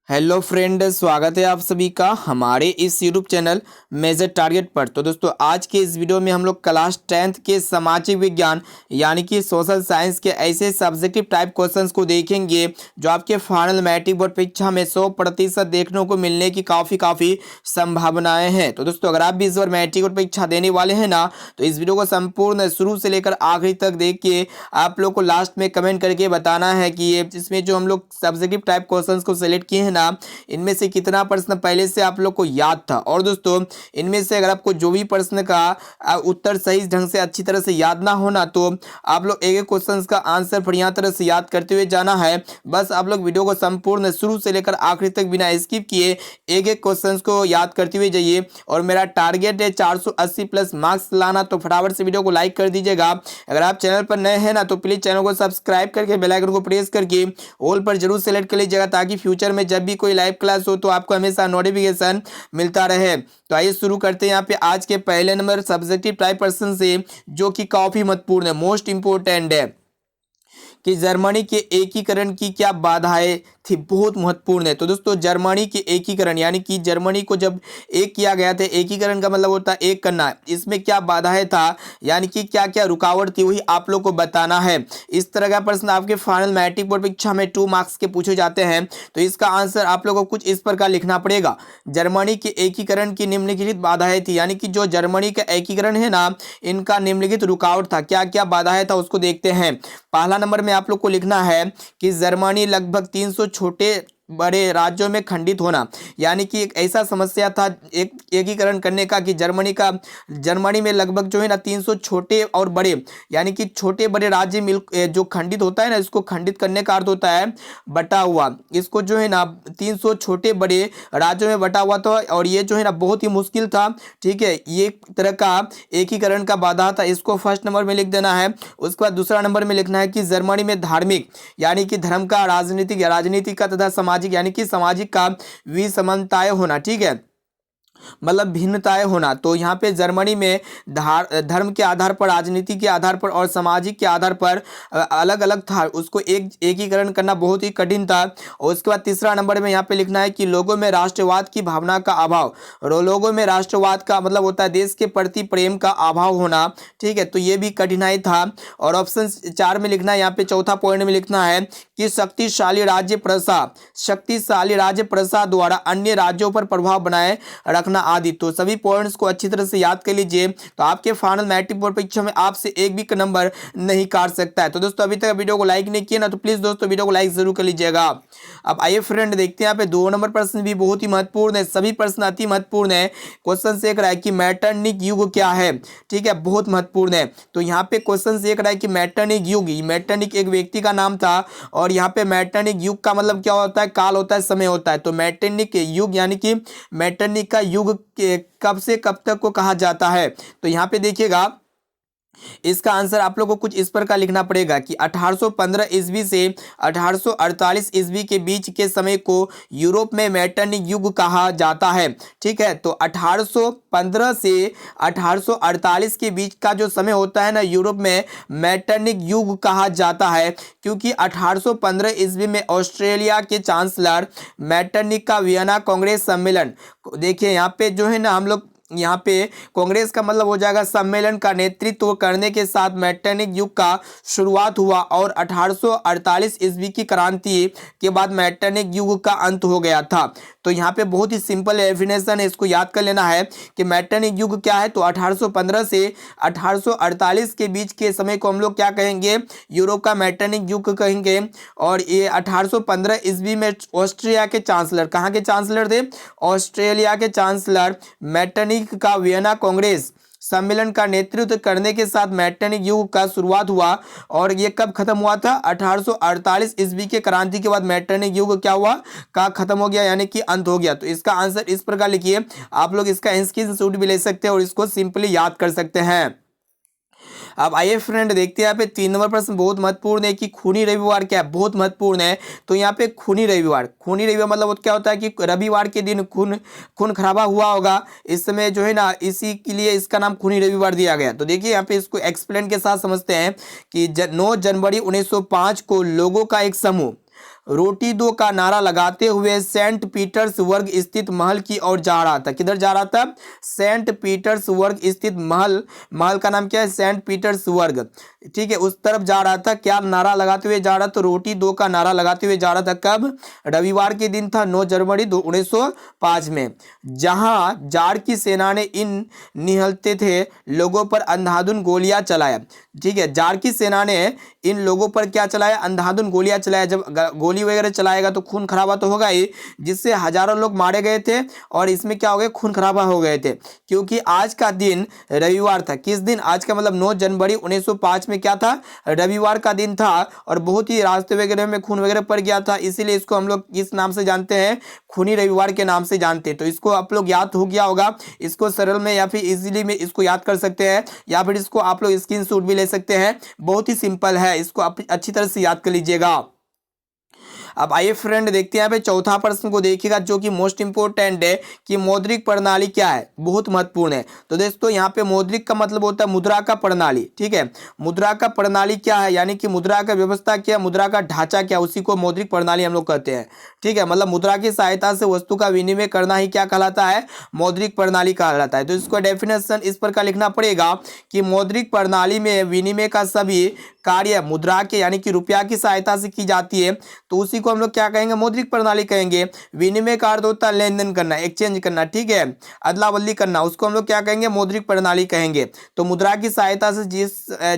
Hello friend, स्वागत है आप सभी का हमारे इस यूट्यूब चैनल मेजर टारगेट पर। तो दोस्तों, आज के इस वीडियो में हम लोग क्लास 10th के सामाजिक विज्ञान यानी कि सोशल साइंस के ऐसे सब्जेक्टिव टाइप क्वेश्चंस को देखेंगे जो आपके फाइनल मैट्रिक बोर्ड परीक्षा में 100% देखने को मिलने की काफ़ी संभावनाएं हैं। तो दोस्तों, अगर आप भी इस बार मैट्रिक बोर्ड परीक्षा देने वाले हैं ना, तो इस वीडियो को संपूर्ण शुरू से लेकर आखिरी तक देख के आप लोग को लास्ट में कमेंट करके बताना है कि ये इसमें जो हम लोग सब्जेक्टिव टाइप क्वेश्चंस को सिलेक्ट किए हैं, इनमें से कितना प्रश्न पहले से आप लोग को याद था। और दोस्तों, इनमें से अगर आपको जो भी प्रश्न का उत्तर सही ढंग से अच्छी तरह से याद ना होना, तो आप लोग एक एक क्वेश्चन का आंसर बढ़िया तरह से याद करते हुए जाना है। बस आप लोग वीडियो को संपूर्ण शुरू से लेकर आखिरी तक बिना स्किप किए एक एक क्वेश्चन को याद करते हुए जाइए। और मेरा टारगेट है 480 प्लस मार्क्स लाना, तो फटाफट से वीडियो को लाइक कर दीजिएगा। अगर आप चैनल पर नए हैं ना, तो प्लीज चैनल को सब्सक्राइब करके बेल आइकन को प्रेस करके ऑल पर जरूर सेलेक्ट कर लीजिएगा, ताकि फ्यूचर में जब भी कोई लाइव क्लास हो तो आपको हमेशा नोटिफिकेशन मिलता रहे। तो आइए शुरू करते हैं यहाँ पे आज के पहले नंबर सब्जेक्टिव टाइप प्रश्न से, जो कि काफी महत्वपूर्ण है, मोस्ट इंपोर्टेंट है कि जर्मनी के एकीकरण की क्या बाधाएं थी। बहुत महत्वपूर्ण है। तो दोस्तों, जर्मनी के एकीकरण यानी कि जर्मनी को जब एक किया गया था, एकीकरण का मतलब होता है एक करना, इसमें क्या बाधाएं था यानी कि क्या क्या रुकावट थी, वही आप लोग को बताना है। इस तरह का प्रश्न आपके फाइनल मैट्रिक बोर्ड परीक्षा में 2 मार्क्स के पूछे जाते हैं। तो इसका आंसर आप लोगों को कुछ इस प्रकार लिखना पड़ेगा। जर्मनी के एकीकरण की निम्नलिखित बाधाएं थी, यानी कि जो जर्मनी का एकीकरण है ना, इनका निम्नलिखित रुकावट था, क्या क्या बाधाएं था उसको देखते हैं। पहला नंबर में आप लोग को लिखना है कि जर्मनी लगभग 300 छोटे बड़े राज्यों में खंडित होना, यानी कि एक ऐसा समस्या था एक एकीकरण करने का कि जर्मनी में लगभग जो है ना 300 छोटे और बड़े यानी कि छोटे बड़े राज्य मिल जो खंडित होता है ना, इसको खंडित करने का अर्थ होता है बटा हुआ। इसको जो है ना 300 छोटे बड़े राज्यों में बटा हुआ था, और ये जो है ना बहुत ही मुश्किल था। ठीक है, ये एक तरह का एकीकरण का बाधा था, इसको फर्स्ट नंबर में लिख देना है। उसके बाद दूसरा नंबर में लिखना है कि जर्मनी में धार्मिक यानी कि धर्म का, राजनीतिक का तथा सामाजिक यानी कि सामाजिक का विसमानताएं होना। ठीक है, मतलब भिन्नताएं होना। तो यहाँ पे जर्मनी में धर्म के आधार पर, राजनीति के आधार पर और सामाजिक के आधार पर अलग अलग था, उसको एकीकरण करना बहुत ही कठिन था। और उसके बाद तीसरा नंबर में यहाँ पे लिखना है कि लोगों में राष्ट्रवाद की भावना का अभाव। लोगों में राष्ट्रवाद का मतलब होता है देश के प्रति प्रेम का अभाव होना। ठीक है, तो ये भी कठिनाई था। और ऑप्शन 4 में लिखना है, यहाँ पे चौथा पॉइंट में लिखना है कि शक्तिशाली राज्य प्रसा द्वारा अन्य राज्यों पर प्रभाव बनाए रखना आदि। तो सभी पॉइंट्स को अच्छी तरह से याद कर लीजिए, तो आपके फाइनल मैट्रिक बोर्ड परीक्षा में आपसे एक भी नंबर नहीं काट सकता है। तो दोस्तों, अभी तक वीडियो को लाइक नहीं किया ना, तो प्लीज दोस्तों वीडियो को लाइक जरूर कर लीजिएगा। अब आइए फ्रेंड, देखते हैं यहाँ पे 2 नंबर प्रश्न भी बहुत ही महत्वपूर्ण है। सभी प्रश्न अति महत्वपूर्ण है। क्वेश्चन से एक रहा है कि मैटरनिक युग क्या है। ठीक है, बहुत महत्वपूर्ण है। तो यहाँ पे क्वेश्चन से एक रहा है कि मैटरनिक युग, मैटरनिक एक व्यक्ति का नाम था, और यहाँ पे मैटरनिक युग का मतलब क्या होता है, काल होता है, समय होता है। तो मैटरनिक युग यानी कि मैटरनिक का युग के कब से कब तक को कहा जाता है। तो यहाँ पे देखिएगा, इसका आंसर आप लोगों को कुछ इस प्रकार लिखना पड़ेगा कि 1815 ईस्वी से 1848 ईस्वी के बीच के समय को यूरोप में मैटरनिक युग कहा जाता है। ठीक है, तो 1815 से 1848 के बीच का जो समय होता है ना, यूरोप में मैटरनिक युग कहा जाता है, क्योंकि 1815 ईस्वी में ऑस्ट्रेलिया के चांसलर मैटरनिक का वियना कांग्रेस सम्मेलन, देखिए यहाँ पे जो है ना, हम लोग यहाँ पे कांग्रेस का मतलब हो जाएगा सम्मेलन का नेतृत्व करने के साथ मैटरनिक युग का शुरुआत हुआ, और 1848 ईस्वी की क्रांति के बाद मैटरनिक युग का अंत हो गया था। तो यहाँ पे बहुत ही सिंपल डेफिनेशन है, इसको याद कर लेना है कि मैटरनिक युग क्या है। तो 1815 से 1848 के बीच के समय को हम लोग क्या कहेंगे, यूरोप का मैटरनिक युग कहेंगे। और ये 1815 ईस्वी में ऑस्ट्रिया के चांसलर, कहाँ के चांसलर थे, ऑस्ट्रेलिया के चांसलर मैटरनिक का वियना कांग्रेस सम्मेलन का नेतृत्व करने के साथ मैटरनिक युग का शुरुआत हुआ। और ये कब खत्म हुआ था, 1848 ईस्वी के क्रांति के बाद मैटरनिक युग क्या हुआ, का खत्म हो गया, यानी कि अंत हो गया। तो इसका आंसर इस प्रकार लिखिए, आप लोग इसका स्क्रीनशॉट भी ले सकते हैं और इसको सिंपली याद कर सकते हैं। अब आइए फ्रेंड, देखते हैं यहाँ पे 3 नंबर प्रश्न बहुत महत्वपूर्ण है कि खूनी रविवार क्या है, बहुत महत्वपूर्ण है। तो यहाँ पे खूनी रविवार मतलब क्या होता है कि रविवार के दिन खून खराबा हुआ होगा, इस समय जो है ना, इसी के लिए इसका नाम खूनी रविवार दिया गया। तो देखिए यहाँ पे इसको एक्सप्लेन के साथ समझते हैं कि 9 जनवरी 1905 को लोगों का एक समूह रोटी दो का नारा लगाते हुए सेंट पीटर्सबर्ग स्थित महल की ओर जा रहा था। किधर जा रहा था? सेंट पीटर्सबर्ग स्थित महल, महल का नाम क्या है? सेंट पीटर्सबर्ग, ठीक है, उस तरफ जा रहा था। क्या नारा लगाते हुए जा रहा? तो रोटी दो का नारा लगाते हुए जा रहा था। कब? रविवार के दिन था, 9 जनवरी 1905 में, जहां जार की सेना ने इन निहलते थे लोगों पर अंधाधुंध गोलियां चलाया। ठीक है, जार की सेना ने इन लोगों पर क्या चलाया? अंधाधुंध गोलियां चलाया। जब गोली वगैरह चलाएगा तो खून खराबा तो होगा ही, जिससे हजारों लोग मारे गए थे और इसमें क्या हो गया? खून खराबा हो गए थे, क्योंकि आज का दिन रविवार था। किस दिन? आज का मतलब 9 जनवरी 1905 में क्या था? रविवार का दिन था, और बहुत ही रास्ते वगैरह में खून वगैरह पड़ गया था, इसीलिए इसको हम लोग इस नाम से जानते हैं, खूनी रविवार के नाम से जानते हैं। तो इसको आप लोग याद हो गया होगा। इसको सरल में या फिर इजीली में इसको याद कर सकते हैं, या फिर इसको आप लोग स्क्रीनशॉट भी ले सकते हैं। बहुत ही सिंपल है, इसको आप अच्छी तरह से याद कर लीजिएगा। अब आइए फ्रेंड देखते हैं यहाँ पे चौथा प्रश्न को देखिएगा, जो कि मोस्ट इंपोर्टेंट है कि मौद्रिक प्रणाली क्या है, बहुत महत्वपूर्ण है। तो दोस्तों यहाँ पे मौद्रिक का मतलब होता है मुद्रा का प्रणाली। ठीक है, मुद्रा का प्रणाली क्या है? यानी कि मुद्रा का व्यवस्था क्या, मुद्रा का ढांचा क्या, उसी को मौद्रिक प्रणाली हम लोग कहते हैं। ठीक है, मतलब मुद्रा की सहायता से वस्तु का विनिमय करना ही क्या कहलाता है? मौद्रिक प्रणाली कहलाता है। तो इसको डेफिनेशन इस प्रकार लिखना पड़ेगा कि मौद्रिक प्रणाली में विनिमय का सभी कार्य मुद्रा के यानी कि रुपया की सहायता से की जाती है, तो उसी को हम लोग क्या कहेंगे? मौद्रिक प्रणाली कहेंगे। विनिमय का अर्थ होता है लेन देन करना, एक्सचेंज करना, ठीक है, अदला बदली करना, उसको हम लोग क्या कहेंगे? मौद्रिक प्रणाली कहेंगे। तो मुद्रा की सहायता से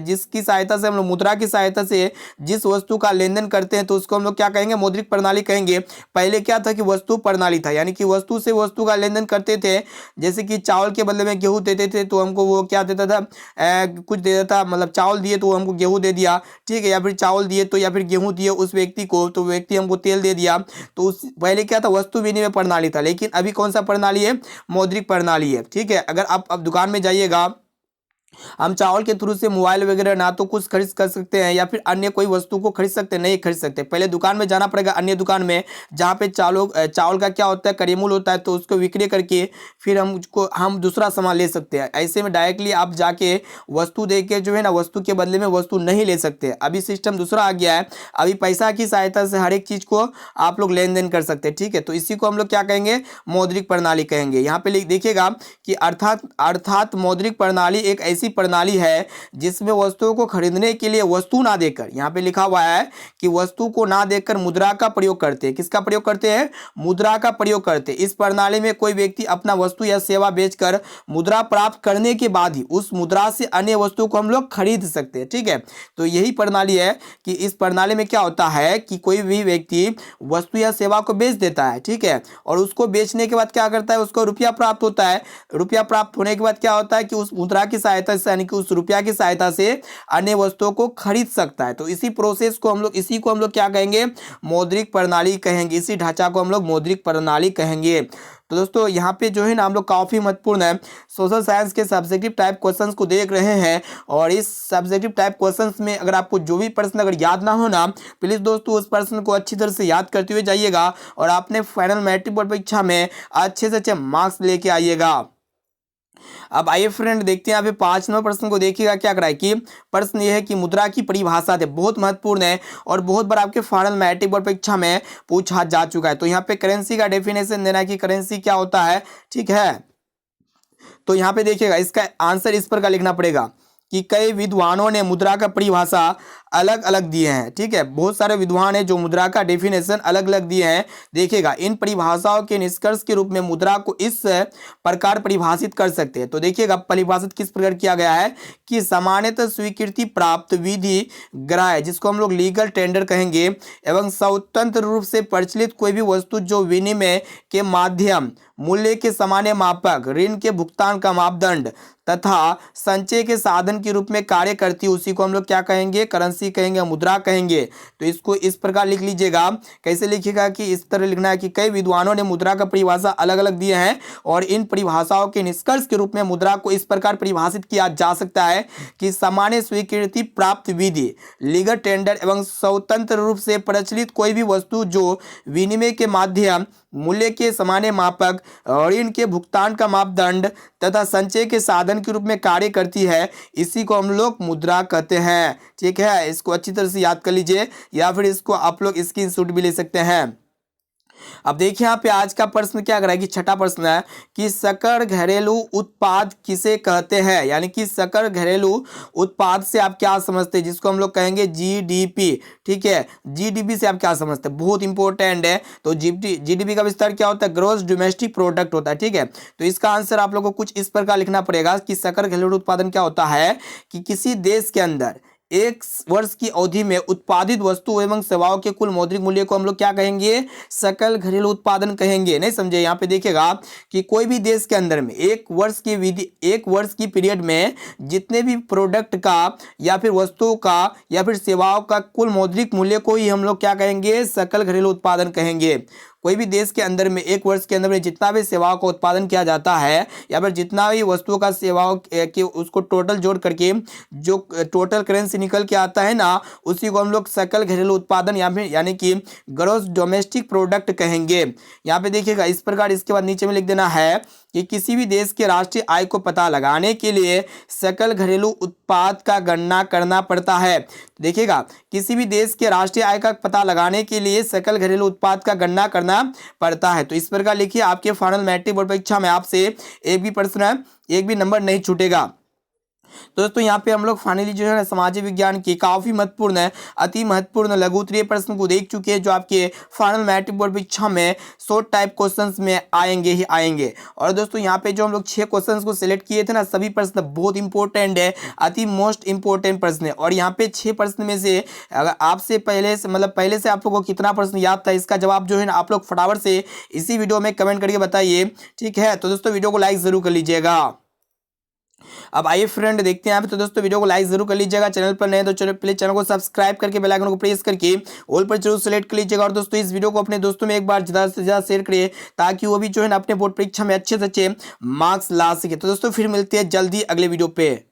जिसकी सहायता से हम लोग मुद्रा की सहायता से जिस वस्तु का लेन देन करते हैं, तो उसको हम लोग क्या कहेंगे? मौद्रिक प्रणाली कहेंगे। पहले क्या था कि वस्तु प्रणाली था, यानी कि वस्तु से वस्तु का लेन देन करते थे। जैसे कि चावल के बदले में गेहूं देते थे, तो हमको वो क्या देता था? कुछ देता था, मतलब चावल दिए तो हमको गेहूं दे दिया, ठीक है, या फिर चावल दिए तो या फिर गेहूं दिए उस व्यक्ति को, तो व्यक्ति हमको तेल दे दिया। तो उस पहले क्या था? वस्तु विनिमय प्रणाली था। लेकिन अभी कौन सा प्रणाली है? मौद्रिक प्रणाली है। ठीक है, अगर आप अब दुकान में जाइएगा, हम चावल के थ्रू से मोबाइल वगैरह ना तो कुछ खरीद कर सकते हैं, या फिर अन्य कोई वस्तु को खरीद सकते हैं, नहीं खरीद सकते। पहले दुकान में जाना पड़ेगा, अन्य दुकान में, जहाँ पे चावल का क्या होता है? करीमूल होता है, तो उसको विक्रय करके फिर हम दूसरा सामान ले सकते हैं। ऐसे में डायरेक्टली आप जाके वस्तु दे के जो है ना, वस्तु के बदले में वस्तु नहीं ले सकते। अभी सिस्टम दूसरा आ गया है, अभी पैसा की सहायता से हर एक चीज को आप लोग लेन देन कर सकते हैं। ठीक है, तो इसी को हम लोग क्या कहेंगे? मौद्रिक प्रणाली कहेंगे। यहाँ पे देखिएगा कि अर्थात मौद्रिक प्रणाली एक ऐसी प्रणाली है जिसमें वस्तुओं को खरीदने के लिए वस्तु ना देकर, यहाँ पे लिखा हुआ है कि वस्तु को ना देकर मुद्रा का प्रयोग करते हैं। किसका प्रयोग करते हैं? मुद्रा का प्रयोग करते हैं। इस प्रणाली में कोई व्यक्ति अपना वस्तु या सेवा बेचकर मुद्रा प्राप्त करने के बाद ही उस मुद्रा से अन्य वस्तु को हम लोग खरीद सकते हैं। ठीक है, तो यही प्रणाली है कि इस प्रणाली में क्या होता है कि कोई भी व्यक्ति वस्तु या सेवा को बेच देता है, ठीक है, और उसको बेचने के बाद क्या करता है? उसको रुपया प्राप्त होता है। रुपया प्राप्त होने के बाद क्या होता है कि उस मुद्रा की सहायता से, यानी कि उस रुपया की सहायता से अन्य वस्तुओं को खरीद सकता है। तो इसी प्रोसेस को हम लोग क्या कहेंगे? मौद्रिक प्रणाली कहेंगे। इसी ढांचा को हम लोग मौद्रिक प्रणाली कहेंगे। तो दोस्तों यहाँ पे जो है ना, हम लोग काफ़ी महत्वपूर्ण है सोशल साइंस के सब्जेक्टिव टाइप क्वेश्चंस को देख रहे हैं, और इस सब्जेक्टिव टाइप क्वेश्चंस में अगर आपको जो भी प्रश्न अगर याद ना हो ना, प्लीज़ दोस्तों उस प्रश्न को अच्छी तरह से याद करते हुए जाइएगा, और आपने फाइनल मैट्रिक बोर्ड परीक्षा में अच्छे से अच्छे मार्क्स लेके आइएगा। अब आइए फ्रेंड देखते हैं यहाँ पे 5 नंबर प्रश्न को। देखिएगा क्या करा है कि प्रश्न ये है कि मुद्रा की परिभाषा है, बहुत महत्वपूर्ण है और बहुत बार आपके फाइनल मैट्रिक बोर्ड परीक्षा में पूछा जा चुका है। तो यहाँ पे करेंसी का डेफिनेशन देना है कि करेंसी क्या होता है। ठीक है, तो यहाँ पे देखिएगा इसका आंसर इस पर का लिखना पड़ेगा कि कई विद्वानों ने मुद्रा का परिभाषा अलग अलग दिए हैं। ठीक है, बहुत सारे विद्वान हैं जो मुद्रा का डेफिनेशन अलग अलग दिए हैं। देखिएगा इन परिभाषाओं के निष्कर्ष के रूप में मुद्रा को इस प्रकार परिभाषित कर सकते हैं। तो देखिएगा परिभाषित किस प्रकार किया गया है कि सामान्यतः स्वीकृति प्राप्त विधि ग्राह्य, जिसको हम लोग लीगल टेंडर कहेंगे, एवं स्वतंत्र रूप से प्रचलित कोई भी वस्तु जो विनिमय के माध्यम, मूल्य के सामान्य मापक, ऋण के भुगतान का मापदंड तथा संचय के साधन के रूप में कार्य करती है, उसी को हम लोग क्या कहेंगे? करेंसी कहेंगे, मुद्रा कहेंगे। तो इसको इस प्रकार लिख लीजिएगा। कैसे लिखिएगा कि इस तरह लिखना है कि कई विद्वानों ने मुद्रा का परिभाषा अलग अलग दिए हैं, और इन परिभाषाओं के निष्कर्ष के रूप में मुद्रा को इस प्रकार परिभाषित किया जा सकता है कि सामान्य स्वीकृति प्राप्त विधि, लीगल टेंडर एवं स्वतंत्र रूप से प्रचलित कोई भी वस्तु जो विनिमय के माध्यम, मूल्य के सामान्य मापक, ऋण के भुगतान का मापदंड तथा संचय के साधन के रूप में कार्य करती है, इसी को हम लोग मुद्रा कहते हैं। ठीक है, इसको अच्छी तरह से याद कर लीजिए, या फिर इसको आप लोग स्क्रीनशॉट भी ले सकते हैं। अब देखिए यहाँ पे आज का प्रश्न क्या करा है कि छठा प्रश्न है कि सकल घरेलू उत्पाद किसे कहते हैं, यानी कि सकल घरेलू उत्पाद से आप क्या समझते हैं, जिसको हम लोग कहेंगे जीडीपी। ठीक है, जीडीपी से आप क्या समझते हैं, बहुत इंपॉर्टेंट है। तो जीडीपी का विस्तार क्या होता है, ग्रॉस डोमेस्टिक प्रोडक्ट होता है। ठीक है, तो इसका आंसर आप लोगों को कुछ इस प्रकार लिखना पड़ेगा कि सकल घरेलू उत्पादन क्या होता है कि किसी देश के अंदर एक वर्ष की अवधि में उत्पादित वस्तु एवं सेवाओं के कुल मौद्रिक मूल्य को हम लोग क्या कहेंगे, सकल घरेलू उत्पादन कहेंगे। नहीं समझे, यहाँ पे देखिएगा कि कोई भी देश के अंदर में एक वर्ष की पीरियड में जितने भी प्रोडक्ट का या फिर वस्तुओं का या फिर सेवाओं का कुल मौद्रिक मूल्य को ही हम लोग क्या कहेंगे, सकल घरेलू उत्पादन कहेंगे। कोई भी देश के अंदर में एक वर्ष के अंदर में जितना भी सेवाओं का उत्पादन किया जाता है या फिर जितना भी वस्तुओं का सेवाओं के उसको टोटल जोड़ करके जो टोटल करेंसी निकल के आता है ना, उसी को हम लोग सकल घरेलू उत्पादन या फिर यानी कि ग्रॉस डोमेस्टिक प्रोडक्ट कहेंगे। यहाँ पे देखिएगा इस प्रकार, इसके बाद नीचे में लिख देना है कि किसी भी देश के राष्ट्रीय आय को पता लगाने के लिए सकल घरेलू उत्पाद का गणना करना पड़ता है। देखिएगा किसी भी देश के राष्ट्रीय आय का पता लगाने के लिए सकल घरेलू उत्पाद का गणना करना पड़ता है। तो इस प्रकार लिखिए, आपके फाइनल मैट्रिक बोर्ड परीक्षा में आपसे एक भी प्रश्न, एक भी नंबर नहीं छूटेगा। तो दोस्तों यहाँ पे हम लोग फाइनली जो है ना सामाजिक विज्ञान की काफी महत्वपूर्ण है, अति महत्वपूर्ण लघु उत्तरीय प्रश्न को देख चुके हैं, जो आपके फाइनल मैट्रिक बोर्ड परीक्षा में शॉर्ट टाइप क्वेश्चंस में आएंगे ही आएंगे। और दोस्तों यहाँ पे जो हम लोग 6 क्वेश्चंस को सिलेक्ट किए थे ना, सभी प्रश्न बहुत इंपॉर्टेंट है, अति मोस्ट इंपॉर्टेंट प्रश्न है। और यहाँ पे 6 प्रश्न में से अगर आपसे पहले से आप लोगों को कितना प्रश्न याद था, इसका जवाब जो है ना आप लोग फटाफट से इसी वीडियो में कमेंट करके बताइए। ठीक है, तो दोस्तों वीडियो को लाइक जरूर कर लीजिएगा। अब आइए फ्रेंड देखते हैं यहाँ पे। तो दोस्तों वीडियो को लाइक जरूर कर लीजिएगा, चैनल पर नए तो चलो प्लीज चैनल को सब्सक्राइब करके बेल आइकन को प्रेस करके ऑल पर जरूर सेलेक्ट कर लीजिएगा। और दोस्तों इस वीडियो को अपने दोस्तों में एक बार ज़्यादा से ज़्यादा शेयर करिए, ताकि वो भी जो है ना अपने बोर्ड परीक्षा में अच्छे से अच्छे मार्क्स ला सके। तो दोस्तों फिर मिलते हैं जल्दी अगले वीडियो पे।